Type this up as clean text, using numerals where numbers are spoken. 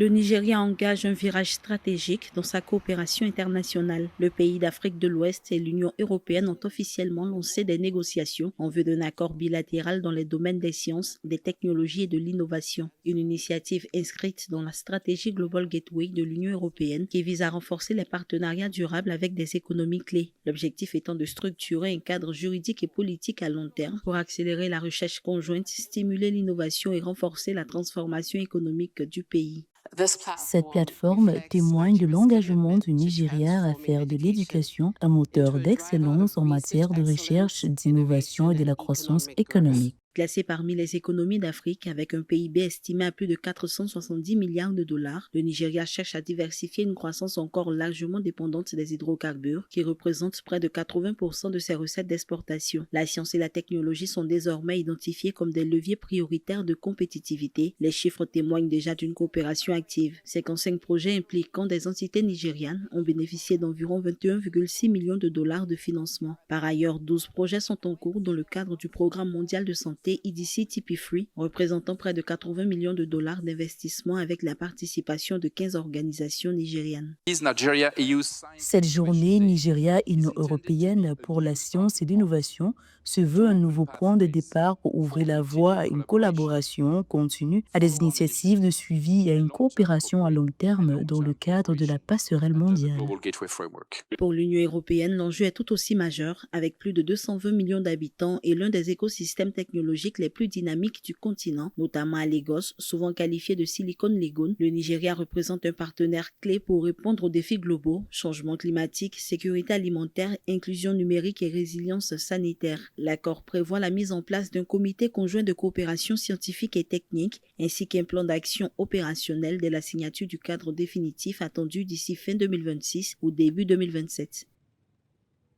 Le Nigeria engage un virage stratégique dans sa coopération internationale. Le pays d'Afrique de l'Ouest et l'Union européenne ont officiellement lancé des négociations en vue d'un accord bilatéral dans les domaines des sciences, des technologies et de l'innovation. Une initiative inscrite dans la stratégie Global Gateway de l'Union européenne qui vise à renforcer les partenariats durables avec des économies clés. L'objectif étant de structurer un cadre juridique et politique à long terme pour accélérer la recherche conjointe, stimuler l'innovation et renforcer la transformation économique du pays. Cette plateforme témoigne de l'engagement du Nigeria à faire de l'éducation un moteur d'excellence en matière de recherche, d'innovation et de la croissance économique. Classé parmi les économies d'Afrique avec un PIB estimé à plus de 470 milliards de dollars, le Nigeria cherche à diversifier une croissance encore largement dépendante des hydrocarbures qui représentent près de 80% de ses recettes d'exportation. La science et la technologie sont désormais identifiées comme des leviers prioritaires de compétitivité. Les chiffres témoignent déjà d'une coopération active. 55 projets impliquant des entités nigérianes ont bénéficié d'environ 21,6 millions de dollars de financement. Par ailleurs, 12 projets sont en cours dans le cadre du Programme mondial de santé EDC TP3, représentant près de 80 millions de dollars d'investissement avec la participation de 15 organisations nigérianes. Cette journée Nigeria-Union européenne pour la science et l'innovation se veut un nouveau point de départ pour ouvrir la voie à une collaboration continue, à des initiatives de suivi et à une coopération à long terme dans le cadre de la passerelle mondiale. Pour l'Union européenne, l'enjeu est tout aussi majeur, avec plus de 220 millions d'habitants et l'un des écosystèmes technologiques les plus dynamiques du continent, notamment à Lagos, souvent qualifié de Silicon Lagoon. Le Nigeria représente un partenaire clé pour répondre aux défis globaux, changement climatique, sécurité alimentaire, inclusion numérique et résilience sanitaire. L'accord prévoit la mise en place d'un comité conjoint de coopération scientifique et technique, ainsi qu'un plan d'action opérationnel dès la signature du cadre définitif attendu d'ici fin 2026 ou début 2027.